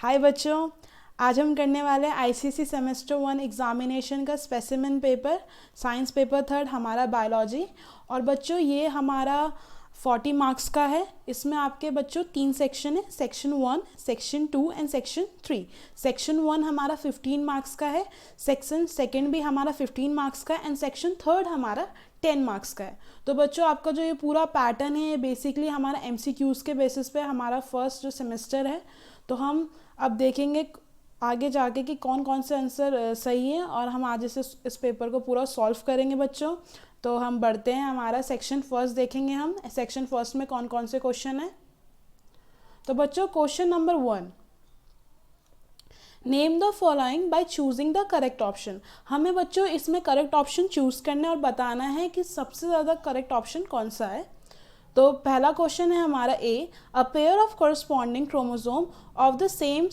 हाय बच्चों, आज हम करने वाले हैं आईसीएसई सेमेस्टर 1 एग्जामिनेशन का specimen paper, science paper third, हमारा बायोलॉजी। और बच्चों ये हमारा 40 मार्क्स का है। इसमें आपके बच्चों 3 सेक्शन है, section 1, section 2 and section 3। Section 1 हमारा 15 मार्क्स का है, सेक्शन सेकेंड भी हमारा 15 मार्क्स का है एंड सेक्शन थर्ड हमारा 10 मार्क्स का है। तो बच्चों आपका जो ये पूरा पैटर्न है ये बेसिकली हमारा एमसीक्यूज़ के बेसिस पे हमारा फर्स्ट जो सेमेस्टर है। तो हम अब देखेंगे आगे जाके कि कौन कौन से आंसर सही हैं और हम आज इस पेपर को पूरा सॉल्व करेंगे बच्चों। तो हम बढ़ते हैं, हमारा सेक्शन फर्स्ट देखेंगे हम। सेक्शन फर्स्ट में कौन कौन से क्वेश्चन हैं। तो बच्चों question number 1, name the following bye choosing the correct option. हमें बच्चों इसमें करेक्ट ऑप्शन चूज करना है और बताना है कि सबसे ज़्यादा करेक्ट ऑप्शन कौन सा है। तो पहला क्वेश्चन है हमारा A, a pair of corresponding chromosome of the same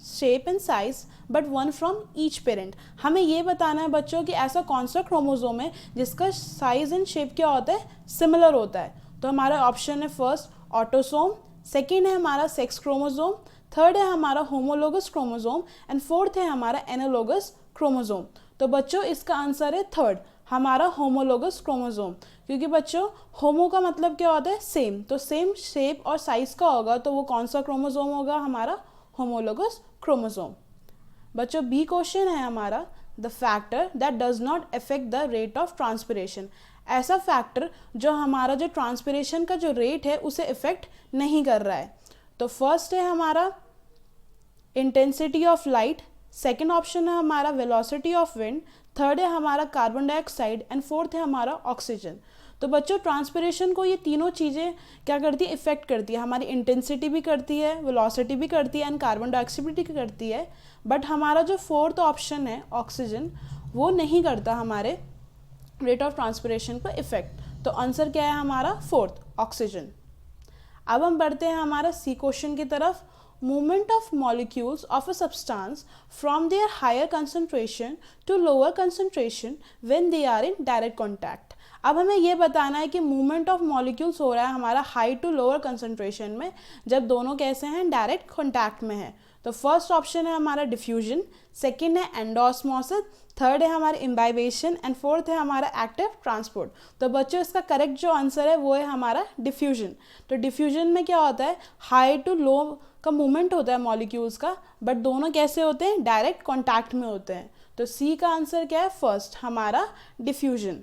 shape and size but one from each parent. हमें ये बताना है बच्चों कि ऐसा कौन सा क्रोमोसोम है जिसका साइज एंड शेप क्या होता है, सिमिलर होता है। तो हमारा ऑप्शन है फर्स्ट ऑटोसोम, सेकेंड है हमारा सेक्स क्रोमोसोम, थर्ड है हमारा होमोलोगस क्रोमोसोम एंड फोर्थ है हमारा एनालोगस क्रोमोसोम। तो बच्चों इसका आंसर है थर्ड, हमारा होमोलोगस क्रोमोसोम। क्योंकि बच्चों होमो का मतलब क्या होता है, सेम, तो सेम शेप और साइज का होगा तो वो कौन सा क्रोमोसोम होगा, हमारा होमोलोगस क्रोमोसोम। बच्चों बी क्वेश्चन है हमारा, the factor that does not affect the rate of transpiration. ऐसा फैक्टर जो हमारा जो ट्रांसपिरेशन का जो रेट है उसे इफेक्ट नहीं कर रहा है। तो फर्स्ट है हमारा intensity of light, second option है हमारा वेलोसिटी ऑफ विंड, थर्ड है हमारा कार्बन डाइऑक्साइड एंड फोर्थ है हमारा ऑक्सीजन। तो बच्चों ट्रांसपिरेशन को ये तीनों चीज़ें क्या करती है, इफेक्ट करती है। हमारी इंटेंसिटी भी करती है, वेलोसिटी भी करती है एंड कार्बन डाइऑक्साइड भी करती है। बट हमारा जो फोर्थ ऑप्शन है ऑक्सीजन, वो नहीं करता हमारे रेट ऑफ ट्रांसपिरेशन पर इफेक्ट। तो आंसर क्या है हमारा फोर्थ, ऑक्सीजन। अब हम बढ़ते हैं हमारा सी क्वेश्चन की तरफ। Movement of molecules of a substance from their higher concentration to lower concentration when they are in direct contact। अब हमें ये बताना है कि मूवमेंट ऑफ मॉलिक्यूल्स हो रहा है हमारा हाई टू लोअर कंसंट्रेशन में, जब दोनों कैसे हैं, डायरेक्ट कॉन्टैक्ट में है। तो फर्स्ट ऑप्शन है हमारा डिफ्यूजन, सेकेंड है एंडोस्मोसिस, थर्ड है हमारा इम्बाइबेशन एंड फोर्थ है हमारा एक्टिव ट्रांसपोर्ट। तो बच्चों इसका करेक्ट जो आंसर है वो है हमारा डिफ्यूजन। तो डिफ्यूजन में क्या होता है, हाई टू लो का मूवमेंट होता है मॉलिक्यूल्स का, बट दोनों कैसे होते हैं, डायरेक्ट कॉन्टैक्ट में होते हैं। तो सी का आंसर क्या है, फर्स्ट, हमारा डिफ्यूजन।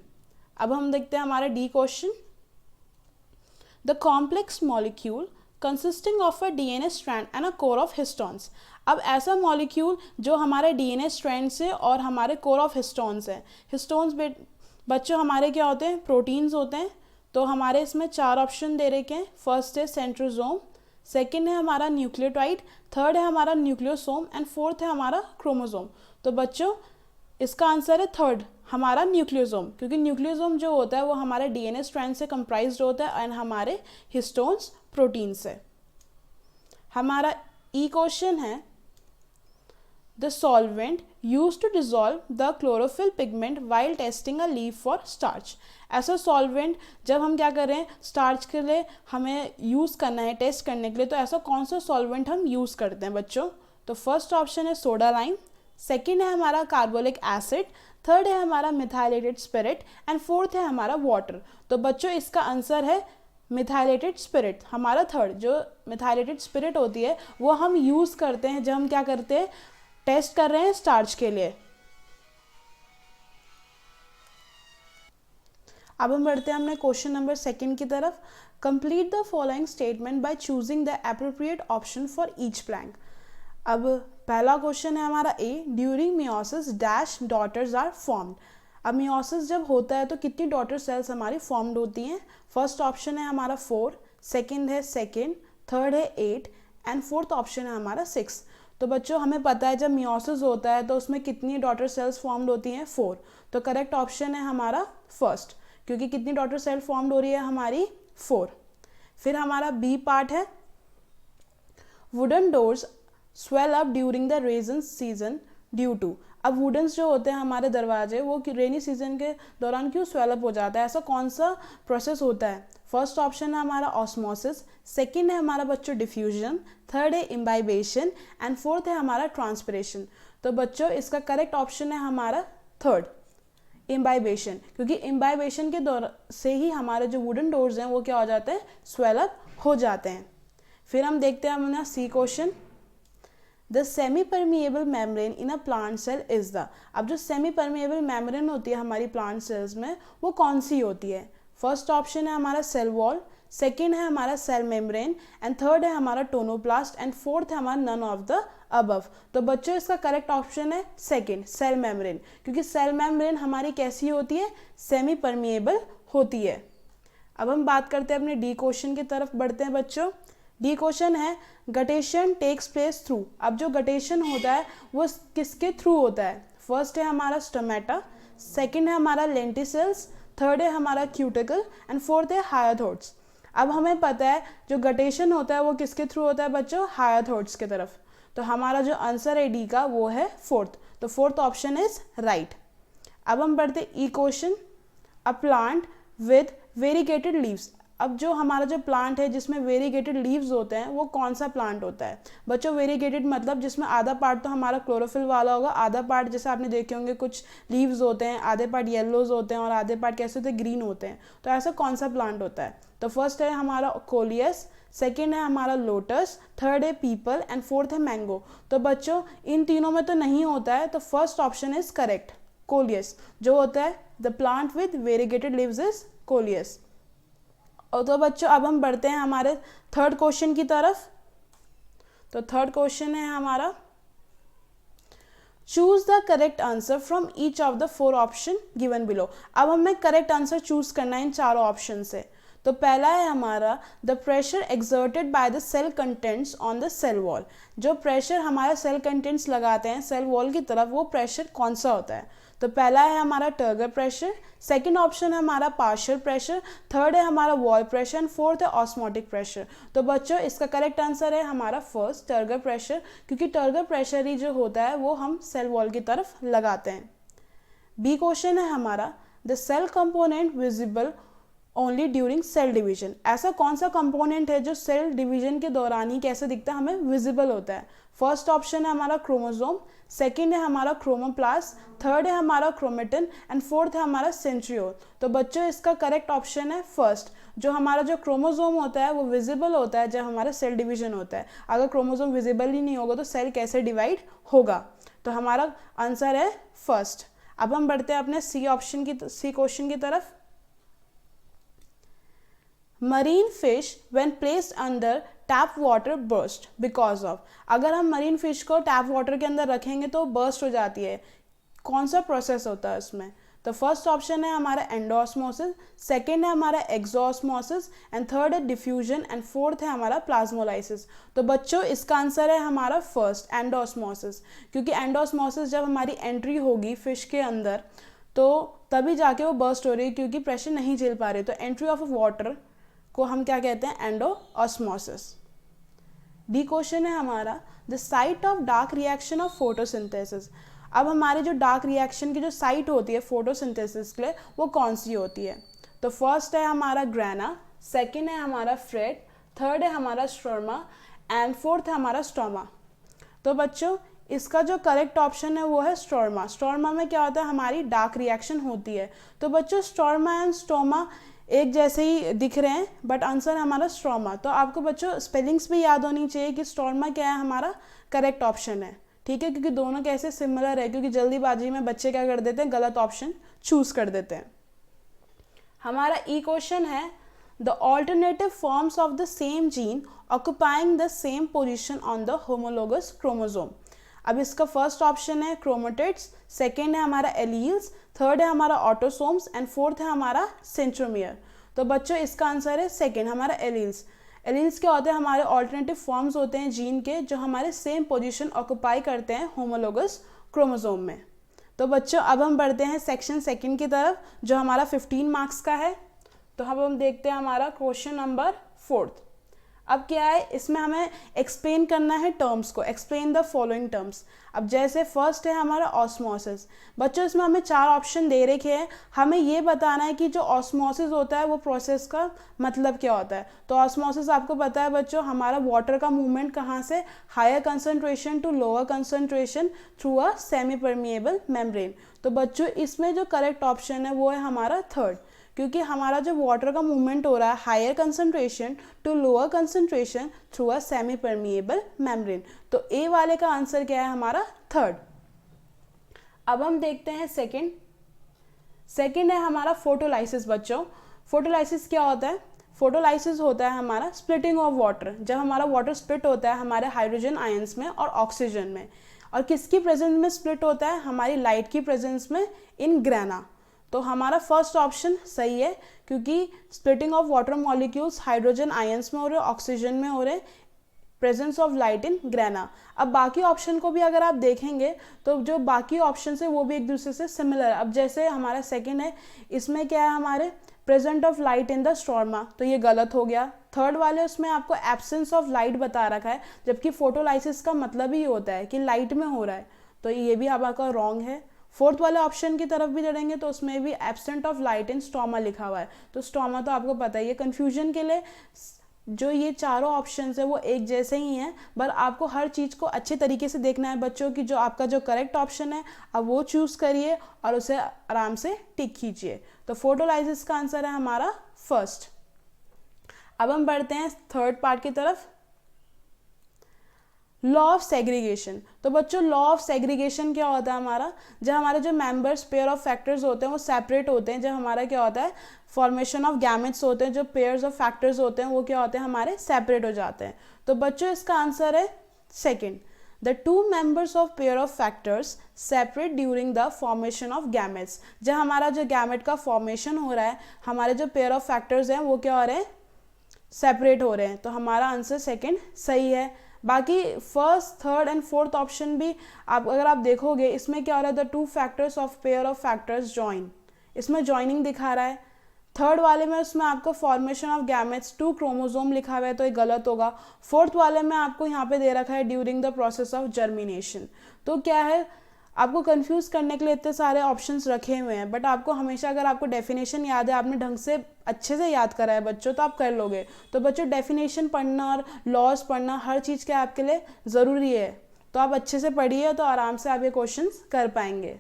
अब हम देखते हैं हमारा D question, the complex molecule consisting of a DNA strand and a core of histones. अब ऐसा मॉलिक्यूल जो हमारे डीएनए स्ट्रैंड से और हमारे कोर ऑफ हिस्टोन्स है। हिस्टोन्स बच्चों हमारे क्या होते हैं, प्रोटीन्स होते हैं। तो हमारे इसमें 4 ऑप्शन दे रखे हैं। फर्स्ट है सेंट्रोसोम, सेकेंड है हमारा न्यूक्लियोटाइड, थर्ड है हमारा न्यूक्लियोसोम एंड फोर्थ है हमारा क्रोमोसोम। तो बच्चों इसका आंसर है थर्ड, हमारा न्यूक्लियोसोम। क्योंकि न्यूक्लियोसोम जो होता है वो हमारे डीएनए स्ट्रैंड से कंप्राइज्ड होता है एंड हमारे हिस्टोन्स प्रोटीन से। हमारा ई क्वेश्चन है, the solvent use to dissolve the chlorophyll pigment while testing a leaf for starch. ऐसा सॉल्वेंट जब हम क्या कर रहे हैं, स्टार्च के लिए हमें यूज़ करना है, टेस्ट करने के लिए, तो ऐसा कौन सा सॉल्वेंट हम यूज़ करते हैं बच्चों। तो फर्स्ट ऑप्शन है सोडा लाइम, सेकेंड है हमारा कार्बोलिक एसिड, थर्ड है हमारा मिथाइलेटेड स्पिरिट एंड फोर्थ है हमारा वाटर। तो बच्चों इसका आंसर है मिथाइलेटेड स्पिरिट, हमारा थर्ड। जो मिथाइलेटेड स्पिरिट होती है वो हम यूज़ करते हैं जब हम क्या करते हैं, टेस्ट कर रहे हैं स्टार्च के लिए। अब हम बढ़ते हैं हमने क्वेश्चन नंबर सेकेंड की तरफ। Complete the following statement by choosing the appropriate option for each blank. अब पहला क्वेश्चन है हमारा A, during meiosis dash daughters are formed. अब मियोसिस जब होता है तो कितनी डॉटर सेल्स हमारी फॉर्म्ड होती हैं। फर्स्ट ऑप्शन है हमारा 4, सेकेंड है सेकेंड, थर्ड है 8 एंड फोर्थ ऑप्शन है हमारा 6। तो बच्चों हमें पता है जब मियोसिस होता है तो उसमें कितनी डॉटर सेल्स फॉर्म्ड होती हैं, 4। तो करेक्ट ऑप्शन है हमारा फर्स्ट, क्योंकि कितनी डॉटर सेल फॉर्म्ड हो रही है हमारी, 4। फिर हमारा बी पार्ट है, wooden doors swell up during the rainy season due to. अब वुडन्स जो होते हैं हमारे दरवाजे वो रेनी सीजन के दौरान क्यों स्वेलअप हो जाता है, ऐसा कौन सा प्रोसेस होता है? फर्स्ट ऑप्शन है हमारा ऑस्मोसिस, सेकंड है हमारा बच्चों डिफ्यूजन, थर्ड है इम्बाइबेशन एंड फोर्थ है हमारा ट्रांसपिरेशन। तो बच्चों इसका करेक्ट ऑप्शन है हमारा थर्ड, इम्बाइबेशन, क्योंकि इम्बाइबेशन के दौर से ही हमारे जो वुडन डोर्स हैं वो क्या हो जाते हैं, स्वेलअप हो जाते हैं। फिर हम देखते हैं अपना C question, the semi permeable membrane in a plant cell is the. अब जो सेमी परमिएबल मेम्ब्रेन होती है हमारी प्लांट सेल्स में वो कौन सी होती है? फर्स्ट ऑप्शन है हमारा सेल वॉल, सेकेंड है हमारा सेल मेम्ब्रेन एंड थर्ड है हमारा टोनोप्लास्ट एंड फोर्थ है हमारा नन ऑफ द अबव। तो बच्चों इसका करेक्ट ऑप्शन है सेकेंड, सेल मेम्ब्रेन, क्योंकि सेल मेम्ब्रेन हमारी कैसी होती है, सेमी परमिएबल होती है। अब हम बात करते हैं अपने डी क्वेश्चन की तरफ बढ़ते हैं बच्चों। डी क्वेश्चन है गटेशन टेक्स प्लेस थ्रू। अब जो गटेशन होता है वो किसके थ्रू होता है? फर्स्ट है हमारा स्टोमेटा, सेकेंड है हमारा लेंटिसेल्स, थर्ड है हमारा क्यूटिकल एंड फोर्थ है हायर थॉट्स। अब हमें पता है जो गटेशन होता है वो किसके थ्रू होता है बच्चों, हायर थॉट्स की तरफ। तो हमारा जो आंसर है डी का वो है फोर्थ, तो फोर्थ ऑप्शन इज राइट। अब हम बढ़ते E question, a plant with variegated leaves. अब जो हमारा जो प्लांट है जिसमें वेरीगेटेड लीव्स होते हैं वो कौन सा प्लांट होता है बच्चों? वेरीगेटेड मतलब जिसमें आधा पार्ट तो हमारा क्लोरोफिल वाला होगा, आधा पार्ट जैसे आपने देखे होंगे कुछ लीव्स होते हैं, आधे पार्ट येलोज होते हैं और आधे पार्ट कैसे होते हैं, ग्रीन होते हैं। तो ऐसा कौन सा प्लांट होता है? तो फर्स्ट है हमारा कोलियस, सेकेंड है हमारा लोटस, थर्ड है पीपल एंड फोर्थ है मैंगो। तो बच्चों इन तीनों में तो नहीं होता है, तो first option is correct, coleus जो होता है, the plant with variegated leaves is coleus. और तो बच्चों अब हम बढ़ते हैं हमारे थर्ड क्वेश्चन की तरफ। तो थर्ड क्वेश्चन है हमारा, choose the correct answer from each of the four option given below. अब हमें करेक्ट आंसर चूज करना है इन चारों ऑप्शन से। तो पहला है हमारा the pressure exerted by the cell contents on the cell wall. जो प्रेशर हमारा सेल कंटेंट्स लगाते हैं सेल वॉल की तरफ वो प्रेशर कौन सा होता है? तो पहला है हमारा टर्गर प्रेशर, सेकंड ऑप्शन है हमारा पार्शियल प्रेशर, थर्ड है हमारा वॉल प्रेशर एंड फोर्थ है ऑस्मोटिक प्रेशर। तो बच्चों इसका करेक्ट आंसर है हमारा फर्स्ट, टर्गर प्रेशर, क्योंकि टर्गर प्रेशर ही जो होता है वो हम सेल वॉल की तरफ लगाते हैं। बी क्वेश्चन है हमारा, the cell component visible only during cell division. ऐसा कौन सा कंपोनेंट है जो सेल डिवीजन के दौरान ही कैसे दिखता है, हमें विजिबल होता है? फर्स्ट ऑप्शन है हमारा क्रोमोसोम, सेकेंड है हमारा क्रोमोप्लास्ट, थर्ड है हमारा क्रोमेटिन एंड फोर्थ है हमारा सेंट्रियोल। तो बच्चों इसका करेक्ट ऑप्शन है फर्स्ट, जो हमारा जो क्रोमोसोम होता है वो विजिबल होता है जब हमारा सेल डिवीजन होता है। अगर क्रोमोसोम विजिबल ही नहीं होगा तो सेल कैसे डिवाइड होगा? तो हमारा आंसर है फर्स्ट। अब हम बढ़ते हैं अपने सी क्वेश्चन की तरफ। Marine fish when placed under tap water burst because of. अगर हम मरीन फिश को टैप वाटर के अंदर रखेंगे तो बर्स्ट हो जाती है, कौन सा प्रोसेस होता है उसमें? तो फर्स्ट ऑप्शन है हमारा एंडोऑस्मोसिस, सेकेंड है हमारा एक्सोऑस्मोसिस एंड थर्ड है डिफ्यूजन एंड फोर्थ है हमारा प्लाज्मोलाइसिस। तो बच्चों इसका आंसर है हमारा फर्स्ट, एंडोऑस्मोसिस, क्योंकि एंडोऑस्मोसिस जब हमारी एंट्री होगी फिश के अंदर तो तभी जाके वो बर्स्ट हो रही है, क्योंकि प्रेशर नहीं झेल पा रही। तो एंट्री ऑफ वाटर को हम क्या कहते हैं, एंडोऑस्मोसिस। डी क्वेश्चन है हमारा, the site of dark reaction of photosynthesis. अब हमारे जो डार्क रिएक्शन की जो साइट होती है फोटोसिंथेसिस के लिए वो कौन सी होती है? तो फर्स्ट है हमारा ग्रेना, सेकेंड है हमारा फ्रेट, थर्ड है हमारा स्ट्रोमा एंड फोर्थ है हमारा स्टोमा। तो बच्चों इसका जो करेक्ट ऑप्शन है वो है स्ट्रोमा। स्ट्रोमा में क्या होता है, हमारी डार्क रिएक्शन होती है। तो बच्चों स्ट्रोमा एंड स्टोमा एक जैसे ही दिख रहे हैं बट आंसर है हमारा स्ट्रोमा। तो आपको बच्चों स्पेलिंग्स भी याद होनी चाहिए कि स्ट्रोमा क्या है हमारा करेक्ट ऑप्शन है, ठीक है, क्योंकि दोनों कैसे सिमिलर है, क्योंकि जल्दीबाजी में बच्चे क्या कर देते हैं, गलत ऑप्शन चूज कर देते हैं। हमारा ई क्वेश्चन है, the alternative forms of the same gene occupying the same position on the homologous chromosome. अब इसका फर्स्ट ऑप्शन है क्रोमेटिड्स, सेकेंड है हमारा एलील्स, थर्ड है हमारा ऑटोसोम्स एंड फोर्थ है हमारा सेंट्रोमियर। तो बच्चों इसका आंसर है सेकेंड, हमारा एलील्स। एलील्स क्या होते हैं, हमारे ऑल्टरनेटिव फॉर्म्स होते हैं जीन के जो हमारे सेम पोजीशन ऑक्यूपाई करते हैं होमोलोगस क्रोमोसोम में। तो बच्चों अब हम बढ़ते हैं सेक्शन सेकेंड की तरफ जो हमारा 15 मार्क्स का है। तो अब हम देखते हैं हमारा क्वेश्चन नंबर 4। अब क्या है, इसमें हमें एक्सप्लेन करना है टर्म्स को, एक्सप्लेन द फॉलोइंग टर्म्स। अब जैसे फर्स्ट है हमारा ऑस्मोसिस। बच्चों इसमें हमें 4 ऑप्शन दे रखे हैं, हमें ये बताना है कि जो ऑस्मोसिस होता है वो प्रोसेस का मतलब क्या होता है। तो ऑस्मोसिस आपको पता है बच्चों, हमारा वाटर का मूवमेंट कहाँ से, higher concentration to lower concentration through a semi permeable membrane. तो बच्चों इसमें जो करेक्ट ऑप्शन है वो है हमारा थर्ड, क्योंकि हमारा जो वाटर का मूवमेंट हो रहा है higher concentration to lower concentration through a semi permeable membrane. तो ए वाले का आंसर क्या है हमारा थर्ड। अब हम देखते हैं सेकंड है हमारा फोटोलाइसिस। बच्चों फोटोलाइसिस क्या होता है, फोटोलाइसिस होता है हमारा स्प्लिटिंग ऑफ वाटर, जब हमारा वाटर स्प्लिट होता है हमारे हाइड्रोजन आयंस में और ऑक्सीजन में, और किसकी प्रेजेंस में स्प्लिट होता है, हमारी लाइट की प्रेजेंस में इन ग्रेना। तो हमारा फर्स्ट ऑप्शन सही है, क्योंकि splitting of water molecules hydrogen ions में हो रहे, ऑक्सीजन में हो रहे, presence of light in grana. अब बाकी ऑप्शन को भी अगर आप देखेंगे तो जो बाकी ऑप्शन है वो भी एक दूसरे से सिमिलर है। अब जैसे हमारा सेकंड है, इसमें क्या है हमारे present of light in the स्टोरमा, तो ये गलत हो गया। थर्ड वाले उसमें आपको एब्सेंस ऑफ लाइट बता रखा है, जबकि फोटोलाइसिस का मतलब ही होता है कि लाइट में हो रहा है, तो ये भी आपका रॉन्ग है। फोर्थ वाले ऑप्शन की तरफ भी चलेंगे तो उसमें भी absent of light in stoma लिखा हुआ है, तो स्टोमा तो आपको पता ही है। कन्फ्यूजन के लिए जो ये चारों ऑप्शंस है वो एक जैसे ही हैं, पर आपको हर चीज़ को अच्छे तरीके से देखना है बच्चों की जो आपका जो करेक्ट ऑप्शन है अब वो चूज़ करिए और उसे आराम से टिक खींचिए। तो फोटोलाइसिस का आंसर है हमारा फर्स्ट। अब हम बढ़ते हैं थर्ड पार्ट की तरफ, लॉ ऑफ सेग्रीगेशन। तो बच्चों लॉ ऑफ सेग्रीगेशन क्या होता है हमारा, जब हमारे जो मेंबर्स पेयर ऑफ फैक्टर्स होते हैं वो सेपरेट होते हैं, जब हमारा क्या होता है फॉर्मेशन ऑफ गैमेट्स होते हैं, जो पेयर्स ऑफ फैक्टर्स होते हैं वो क्या होते हैं हमारे सेपरेट हो जाते हैं। तो बच्चों इसका आंसर है second, the two members of pair of factors separate during the formation of gametes. जब हमारा जो गैमेट का फॉर्मेशन हो रहा है, हमारे जो पेयर ऑफ फैक्टर्स हैं वो क्या हो रहे हैं, सेपरेट हो रहे हैं। तो हमारा आंसर सेकेंड सही है। बाकी first third and fourth option भी आप अगर आप देखोगे, इसमें क्या हो रहा है, the two factors of pair of factors join, इसमें जॉइनिंग दिखा रहा है। थर्ड वाले में उसमें आपको फॉर्मेशन ऑफ गैमेट्स 2 क्रोमोसोम लिखा हुआ है, तो ये गलत होगा। फोर्थ वाले में आपको यहाँ पे दे रखा है during the process of germination. तो क्या है, आपको कंफ्यूज करने के लिए इतने सारे ऑप्शंस रखे हुए हैं, बट आपको हमेशा अगर आपको डेफिनेशन याद है, आपने ढंग से अच्छे से याद करा है बच्चों, तो आप कर लोगे। तो बच्चों डेफिनेशन पढ़ना और लॉज पढ़ना हर चीज़ के आपके लिए ज़रूरी है, तो आप अच्छे से पढ़िए तो आराम से आप ये क्वेश्चंस कर पाएंगे।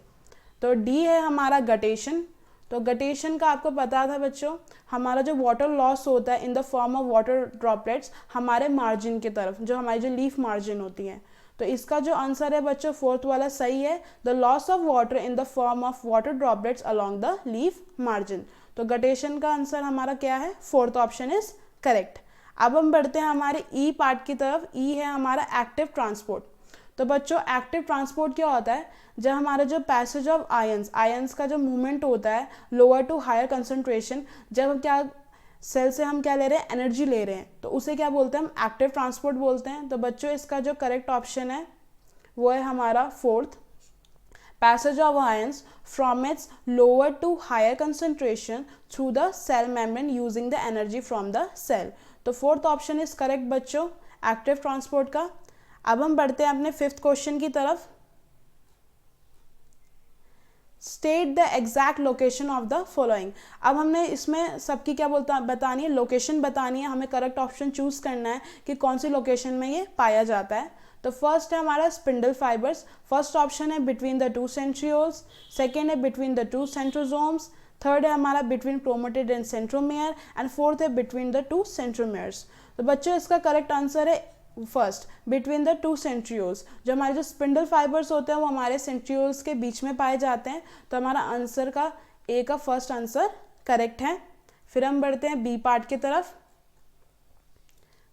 तो डी है हमारा गटेशन। तो गटेशन का आपको पता था बच्चों, हमारा जो वाटर लॉस होता है in the form of water droplets हमारे मार्जिन की तरफ, जो हमारी जो लीफ मार्जिन होती हैं। तो इसका जो आंसर है बच्चों फोर्थ वाला सही है, the loss of water in the form of water droplets along the leaf margin. तो गटेशन का आंसर हमारा क्या है, फोर्थ ऑप्शन इज करेक्ट। अब हम बढ़ते हैं हमारे ई पार्ट की तरफ। ई है हमारा एक्टिव ट्रांसपोर्ट। तो बच्चों एक्टिव ट्रांसपोर्ट क्या होता है, जब हमारा जो पैसेज ऑफ आयंस का जो मूवमेंट होता है लोअर टू हायर कंसंट्रेशन, जब हम क्या सेल से हम क्या ले रहे हैं, एनर्जी ले रहे हैं, तो उसे क्या बोलते हैं, हम एक्टिव ट्रांसपोर्ट बोलते हैं। तो बच्चों इसका जो करेक्ट ऑप्शन है वो है हमारा fourth, passage of ions from its lower to higher concentration through the cell membrane using the energy from the cell. तो फोर्थ ऑप्शन इज करेक्ट बच्चों एक्टिव ट्रांसपोर्ट का। अब हम बढ़ते हैं अपने फिफ्थ क्वेश्चन की तरफ, state the exact location of the following. अब हमने इसमें सबकी क्या बतानी है, लोकेशन बतानी है, हमें करेक्ट ऑप्शन चूज करना है कि कौन सी लोकेशन में ये पाया जाता है। तो फर्स्ट है हमारा स्पिंडल फाइबर्स, फर्स्ट ऑप्शन है बिटवीन द 2 सेंट्रियोल्स, सेकेंड है बिटवीन द 2 सेंट्रोसोम्स, थर्ड है हमारा between chromatid and centromere, and fourth है बिटवीन द 2 सेंट्रोमियर्स। तो बच्चों इसका करेक्ट आंसर है फर्स्ट, बिटवीन द 2 सेंट्रियोल्स। जो हमारे जो स्पिंडल फाइबर्स होते हैं वो हमारे सेंट्रियोल्स के बीच में पाए जाते हैं। तो हमारा आंसर का ए का फर्स्ट आंसर करेक्ट है। फिर हम बढ़ते हैं बी पार्ट की तरफ,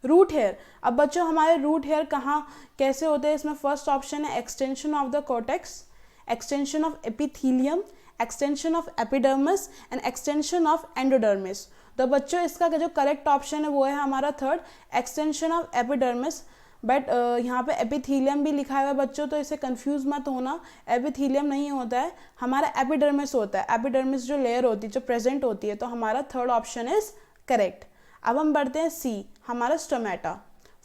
रूट हेयर। अब बच्चों हमारे रूट हेयर कहाँ कैसे होते हैं, इसमें फर्स्ट ऑप्शन है extension of the cortex, extension of epithelium, extension of epidermis and extension of endodermis. तो बच्चों इसका जो करेक्ट ऑप्शन है वो है हमारा third, extension of epidermis. But यहाँ पे एपिथीलियम भी लिखा हुआ है बच्चों, तो इसे कंफ्यूज मत होना, एपिथीलियम नहीं होता है, हमारा एपिडर्मिस होता है। एपिडर्मिस जो लेयर होती है जो प्रेजेंट होती है, तो हमारा थर्ड ऑप्शन इज करेक्ट। अब हम बढ़ते हैं सी, हमारा stomata.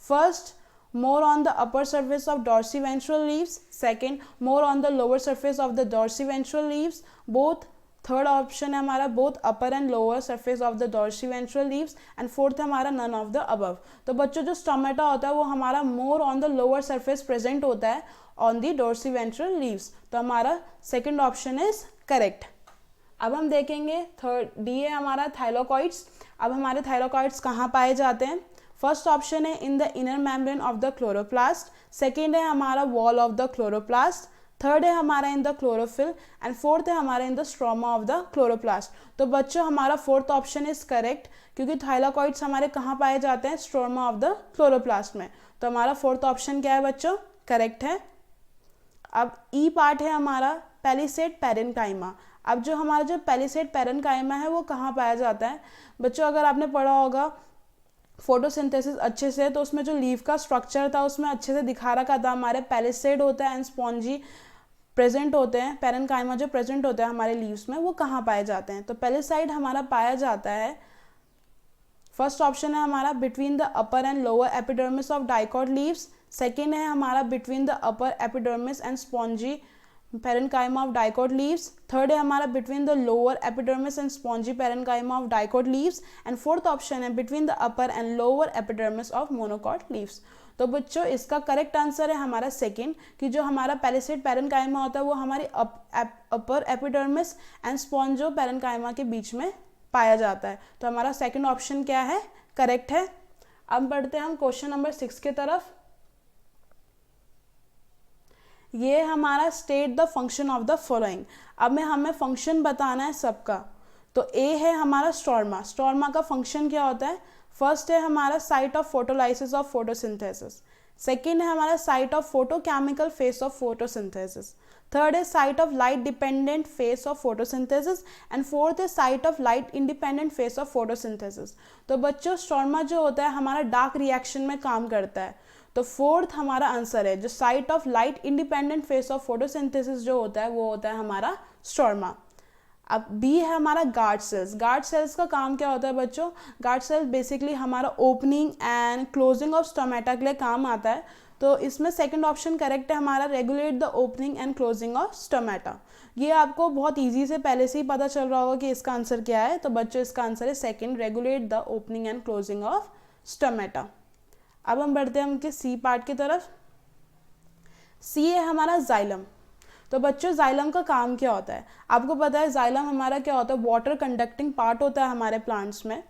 First, more on the upper surface of dorsiventral leaves. Second, more on the lower surface of the dorsiventral leaves. Both, third option है हमारा both upper and lower surface of the dorsiventral leaves. And fourth है हमारा none of the above. तो बच्चों जो stomata होता है वो हमारा more on the lower surface present होता है on the dorsiventral leaves. तो हमारा सेकेंड ऑप्शन इज करेक्ट। अब हम देखेंगे थर्ड, डी है हमारा थाइलोकॉइड्स। अब हमारे थाइलोकॉइड्स कहाँ पाए जाते हैं? फर्स्ट ऑप्शन है in the inner membrane of the chloroplast, second है हमारा wall of the chloroplast, third है हमारा in the chlorophyll and fourth है हमारा in the stroma of the chloroplast. तो बच्चों हमारा फोर्थ ऑप्शन इज करेक्ट, क्योंकि थाइलोकॉइड्स हमारे कहाँ पाए जाते हैं? स्ट्रोमा ऑफ द क्लोरोप्लास्ट में। तो हमारा फोर्थ ऑप्शन क्या है बच्चों? करेक्ट है। अब ई पार्ट है हमारा पैलिसेड पैरेन्काइमा। अब जो हमारा जो पैलिसेड पैरेन्काइमा है वो कहाँ पाया जाता है? बच्चों अगर आपने पढ़ा होगा फोटोसिंथेसिस अच्छे से, तो उसमें जो लीफ का स्ट्रक्चर था उसमें अच्छे से दिखा रखा था हमारे पैलिसेड होता है एंड स्पॉन्जी प्रेजेंट होते हैं, पैरेन्काइमा जो प्रेजेंट होते हैं हमारे लीव्स में वो कहाँ पाए जाते हैं? तो पैलिसाइड हमारा पाया जाता है, फर्स्ट ऑप्शन है हमारा between the upper and lower epidermis of dicot leaves, second है हमारा between the upper epidermis and spongy parenchyma of dicot leaves, third है हमारा between the lower epidermis and spongy parenchyma of dicot leaves and fourth option है between the upper and lower epidermis of monocot leaves। तो बच्चों इसका correct answer है हमारा second, कि जो हमारा पैलिसेड पैरेन्काइमा होता है वो हमारी अपर एपिडर्मिस एंड स्पॉन्जो पैरेन्काइमा के बीच में पाया जाता है। तो हमारा सेकेंड ऑप्शन क्या है? करेक्ट है। अब बढ़ते हैं हम क्वेश्चन नंबर 6 की तरफ। ये हमारा state the function of the following. अब में हमें फंक्शन बताना है सबका। तो ए है हमारा स्टोर्मा। स्टोर्मा का फंक्शन क्या होता है? फर्स्ट है हमारा site of photolysis of photosynthesis, second है हमारा site of photochemical phase of photosynthesis, third है site of light dependent phase of photosynthesis and fourth है site of light independent phase of photosynthesis. तो बच्चों स्टोर्मा जो होता है हमारा डार्क रिएक्शन में काम करता है। तो फोर्थ हमारा आंसर है जो site of light independent phase of photosynthesis जो होता है वो होता है हमारा स्टोर्मा। अब बी है हमारा गार्ड सेल्स। गार्ड सेल्स का काम क्या होता है बच्चों? गार्ड सेल्स बेसिकली हमारा opening and closing of stomata के लिए काम आता है। तो इसमें सेकंड ऑप्शन करेक्ट है हमारा, regulate the opening and closing of stomata. ये आपको बहुत इजी से पहले से ही पता चल रहा होगा कि इसका आंसर क्या है। तो बच्चों इसका आंसर है second, regulate the opening and closing of stomata. अब हम बढ़ते हैं उनके सी पार्ट की तरफ। सी है हमारा जाइलम। तो बच्चों जाइलम का काम क्या होता है? आपको पता है जाइलम हमारा क्या होता है? वाटर कंडक्टिंग पार्ट होता है हमारे प्लांट्स में।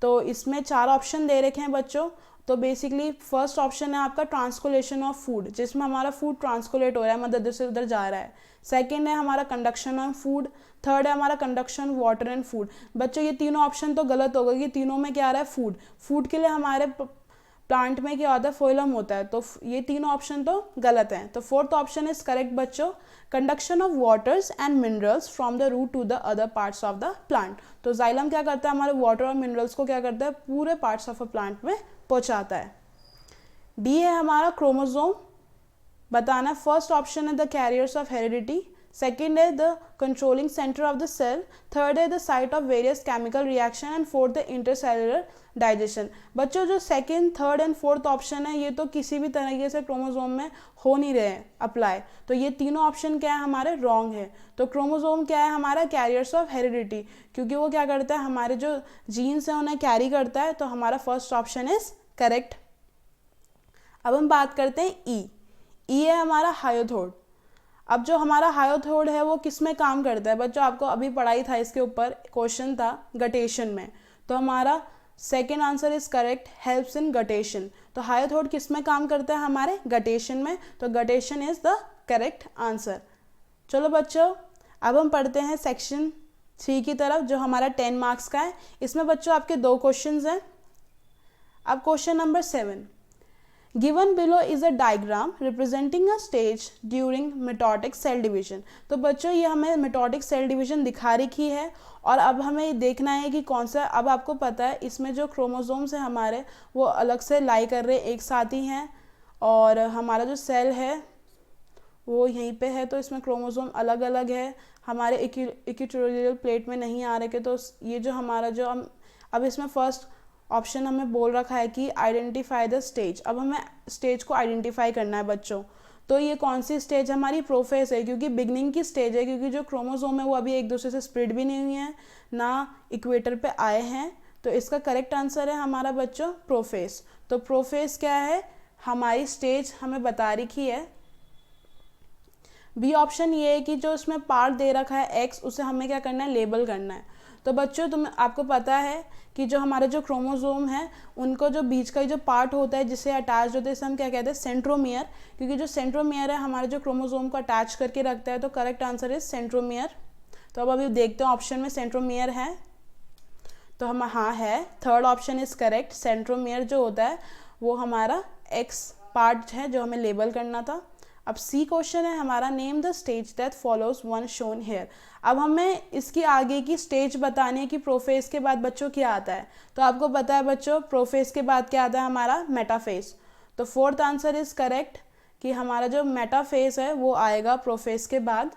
तो इसमें 4 ऑप्शन दे रखे हैं बच्चों। तो बेसिकली फर्स्ट ऑप्शन है आपका ट्रांसकोलेशन ऑफ फूड, जिसमें हमारा फूड ट्रांसकोलेट हो रहा है, मतलब इधर से उधर जा रहा है। सेकेंड है हमारा कंडक्शन ऑफ फूड, थर्ड है हमारा कंडक्शन वाटर एंड फूड। बच्चों ये तीनों ऑप्शन तो गलत होगा, कि तीनों में क्या आ रहा है? फूड। फूड के लिए हमारे प्लांट में क्या होता है? फोइलम होता है। तो ये तीनों ऑप्शन तो गलत हैं। तो फोर्थ ऑप्शन इज करेक्ट बच्चों, conduction of waters and minerals from the root to the other parts of the plant. तो जाइलम क्या करता है? हमारे वाटर और मिनरल्स को क्या करता है? पूरे पार्ट्स ऑफ अ प्लांट में पहुंचाता है। डी है हमारा क्रोमोसोम बताना। फर्स्ट ऑप्शन है the carriers of heredity, second है the controlling centre of the cell, third है the site of various chemical reaction and fourth है इंटरसेलुलर डाइजेशन। बच्चों जो second, third and fourth option है ये तो किसी भी तरीके से क्रोमोसोम में हो नहीं रहे हैं अप्लाई। तो ये तीनों ऑप्शन क्या है हमारे? रॉन्ग है। तो क्रोमोसोम क्या है हमारा? कैरियर्स ऑफ हेरिडिटी, क्योंकि वो क्या करता है? हमारे जो जीन्स हैं उन्हें कैरी करता है। तो हमारा फर्स्ट ऑप्शन इज करेक्ट। अब हम बात करते हैं ई। ई है हमारा हायोथोड। अब जो हमारा हायोथोड है वो किस में काम करता है? बच्चों आपको अभी पढ़ाई था, इसके ऊपर क्वेश्चन था गटेशन में। तो हमारा second answer is correct, helps in guttation. तो हायोथोड किस में काम करता है? हमारे गटेशन में। तो guttation is the correct answer. चलो बच्चों अब हम पढ़ते हैं सेक्शन 3 की तरफ, जो हमारा 10 मार्क्स का है। इसमें बच्चों आपके 2 क्वेश्चन हैं। अब question number 7, Given below is a diagram representing a stage during mitotic cell division। तो बच्चों ये हमें mitotic cell division दिखा रखी है और अब हमें देखना है कि कौन सा। अब आपको पता है इसमें जो क्रोमोसोम्स हैं हमारे वो अलग से लाई कर रहे एक साथ ही हैं और हमारा जो सेल है वो यहीं पे है। तो इसमें क्रोमोसोम अलग अलग है, हमारे इक्वेटोरियल प्लेट में नहीं आ रहे के। तो ये जो हमारा जो अब इसमें फर्स्ट ऑप्शन हमें बोल रखा है कि आइडेंटिफाई द स्टेज। अब हमें स्टेज को आइडेंटिफाई करना है बच्चों। तो ये कौन सी स्टेज हमारी प्रोफेस है, क्योंकि बिगनिंग की स्टेज है, क्योंकि जो क्रोमोसोम है वो अभी एक दूसरे से स्प्लिट भी नहीं हुई है, ना इक्वेटर पे आए हैं। तो इसका करेक्ट आंसर है हमारा बच्चों प्रोफेस। तो प्रोफेस क्या है, हमारी स्टेज हमें बता रखी है। बी ऑप्शन ये है कि जो इसमें पार्ट दे रखा है एक्स, उसे हमें क्या करना है, लेबल करना है। तो बच्चों आपको पता है कि जो हमारे जो क्रोमोसोम है उनको जो बीच का जो पार्ट होता है जिससे अटैच होते हैं, इसे हम क्या कहते हैं, सेंट्रोमियर। क्योंकि जो सेंट्रोमियर है हमारे जो क्रोमोसोम को अटैच करके रखता है। तो करेक्ट आंसर इज सेंट्रोमियर। तो अब अभी देखते हैं ऑप्शन में सेंट्रोमियर है, तो हम हाँ है, third option is correct. Centromere जो होता है वो हमारा एक्स पार्ट है जो हमें लेबल करना था। अब सी क्वेश्चन है हमारा, name the stage that follows one shown here. अब हमें इसकी आगे की स्टेज बतानी है कि प्रोफेस के बाद बच्चों क्या आता है। तो आपको पता है बच्चों प्रोफेस के बाद क्या आता है हमारा, मेटाफेस। तो फोर्थ आंसर इज करेक्ट कि हमारा जो मेटाफेस है वो आएगा प्रोफेस के बाद।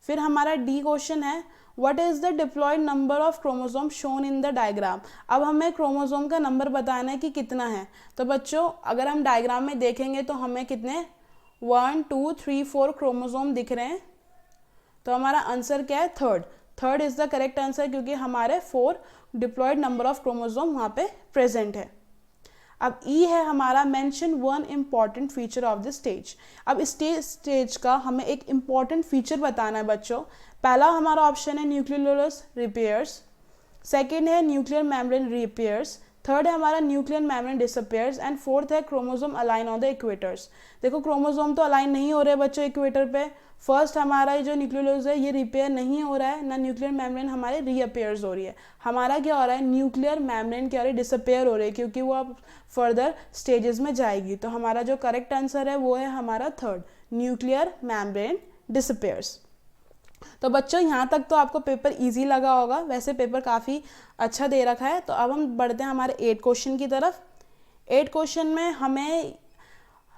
फिर हमारा डी क्वेश्चन है, what is the diploid number of chromosome shown in the diagram. अब हमें क्रोमोसोम का नंबर बताना है कि कितना है। तो बच्चों अगर हम डायग्राम में देखेंगे तो हमें कितने 1 2 3 4 क्रोमोसोम दिख रहे हैं। तो हमारा आंसर क्या है, third is the correct answer, क्योंकि हमारे 4 डिप्लॉयड नंबर ऑफ क्रोमोसोम वहाँ पे प्रेजेंट है। अब ई है हमारा, mention one important feature of the stage. अब स्टेज का हमें एक इम्पॉर्टेंट फीचर बताना है बच्चों। पहला हमारा ऑप्शन है न्यूक्लियोलस रिपेयर्स, सेकेंड है न्यूक्लियर मेम्ब्रेन रिपेयर्स, थर्ड है हमारा nuclear membrane disappears, and fourth है chromosome align on the equators. देखो क्रोमोसोम तो अलाइन नहीं हो रहे बच्चों इक्वेटर पे। फर्स्ट हमारा जो न्यूक्लियोलस है ये रिपेयर नहीं हो रहा है, ना न्यूक्लियर मेम्ब्रेन हमारे रीअपियर्स हो रही है। हमारा क्या हो रहा है, न्यूक्लियर मेम्ब्रेन क्या हो रही है, डिसअपियर हो रही है, क्योंकि वो अब फर्दर स्टेजेस में जाएगी। तो हमारा जो करेक्ट आंसर है वो है हमारा थर्ड, न्यूक्लियर मेम्ब्रेन डिसअपियर्स। तो बच्चों यहाँ तक तो आपको पेपर इजी लगा होगा, वैसे पेपर काफ़ी अच्छा दे रखा है। तो अब हम बढ़ते हैं हमारे 8 क्वेश्चन की तरफ। 8 क्वेश्चन में हमें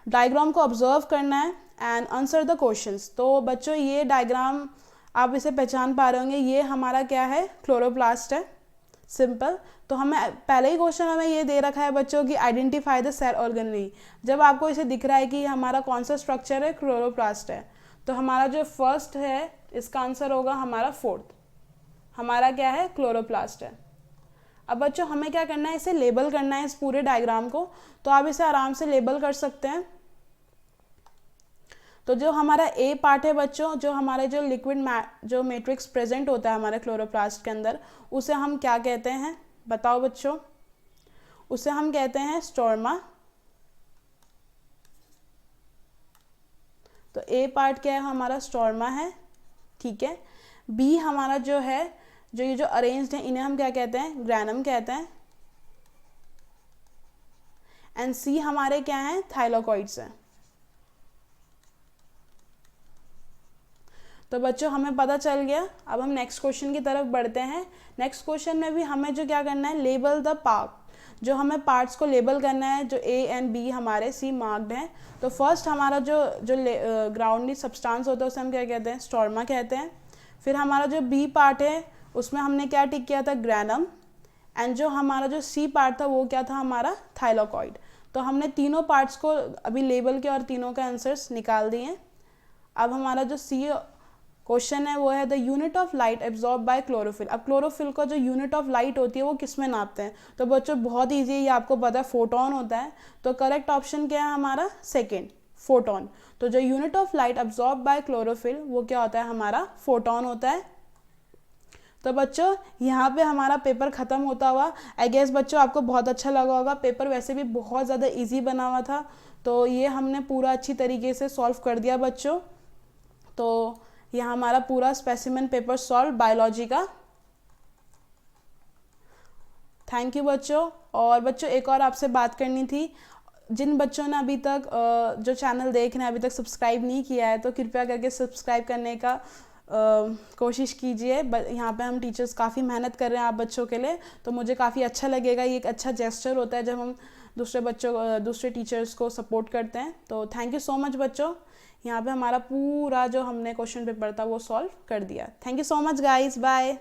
डायग्राम को ऑब्जर्व करना है एंड आंसर द क्वेश्चंस। तो बच्चों ये डायग्राम आप इसे पहचान पा रहे होंगे, ये हमारा क्या है, क्लोरोप्लास्ट है, सिंपल। तो हमें पहले ही क्वेश्चन हमें ये दे रखा है बच्चों की आइडेंटिफाई द सेल ऑर्गेनेली। जब आपको इसे दिख रहा है कि हमारा कौन सा स्ट्रक्चर है, क्लोरोप्लास्ट है, तो हमारा जो फर्स्ट है इसका आंसर होगा हमारा फोर्थ, हमारा क्या है, क्लोरोप्लास्ट है। अब बच्चों हमें क्या करना है, इसे लेबल करना है इस पूरे डायग्राम को। तो आप इसे आराम से लेबल कर सकते हैं। तो जो हमारा ए पार्ट है बच्चों, जो हमारे जो लिक्विड जो मैट्रिक्स प्रेजेंट होता है हमारे क्लोरोप्लास्ट के अंदर, उसे हम क्या कहते हैं, बताओ बच्चों, उसे हम कहते हैं स्टोर्मा। तो ए पार्ट क्या है हमारा, स्टोर्मा है, ठीक है। बी हमारा जो है, जो ये जो अरेंज्ड है इन्हें हम क्या कहते हैं, ग्रैनम कहते हैं। एंड सी हमारे क्या हैं, थाइलाकॉइड्स हैं। तो बच्चों हमें पता चल गया। अब हम नेक्स्ट क्वेश्चन की तरफ बढ़ते हैं। नेक्स्ट क्वेश्चन में भी हमें जो क्या करना है, लेबल द पार्ट, जो हमें पार्ट्स को लेबल करना है, जो ए एंड बी हमारे सी मार्क्ड हैं। तो फर्स्ट हमारा जो ग्राउंडी सब्सटेंस होता है उसे हम क्या कहते हैं, स्टोर्मा कहते हैं। फिर हमारा जो बी पार्ट है उसमें हमने क्या टिक किया था, ग्रैनम। एंड जो हमारा जो सी पार्ट था वो क्या था हमारा, थाइलाकॉइड। तो हमने तीनों पार्ट्स को अभी लेबल किया और तीनों के आंसर्स निकाल दिए। अब हमारा जो सी क्वेश्चन है वो है the unit of light absorb by chlorophyll. अब क्लोरोफिल का जो यूनिट ऑफ लाइट होती है वो किस में नापते हैं। तो बच्चों बहुत ईजी है, ये आपको पता है, फोटोन होता है। तो करेक्ट ऑप्शन क्या है हमारा, सेकेंड, फोटोन। तो जो unit of light absorb by chlorophyll वो क्या होता है हमारा, फोटोन होता है। तो बच्चों यहाँ पे हमारा पेपर ख़त्म होता हुआ। आई गेस बच्चों आपको बहुत अच्छा लगा होगा। पेपर वैसे भी बहुत ज़्यादा इजी बना हुआ था, तो ये हमने पूरा अच्छी तरीके से सॉल्व कर दिया बच्चों। तो यह हमारा पूरा स्पेसिमेन पेपर सॉल्व बायोलॉजी का। थैंक यू बच्चों। और बच्चों एक और आपसे बात करनी थी, जिन बच्चों ने अभी तक जो चैनल देख रहे हैं अभी तक सब्सक्राइब नहीं किया है, तो कृपया करके सब्सक्राइब करने का कोशिश कीजिए। यहाँ पे हम टीचर्स काफ़ी मेहनत कर रहे हैं आप बच्चों के लिए, तो मुझे काफ़ी अच्छा लगेगा। ये एक अच्छा जेस्चर होता है जब हम दूसरे टीचर्स को सपोर्ट करते हैं। तो थैंक यू सो मच बच्चों। यहाँ पे हमारा पूरा जो हमने क्वेश्चन पेपर था वो सॉल्व कर दिया। Thank you so much guys, bye.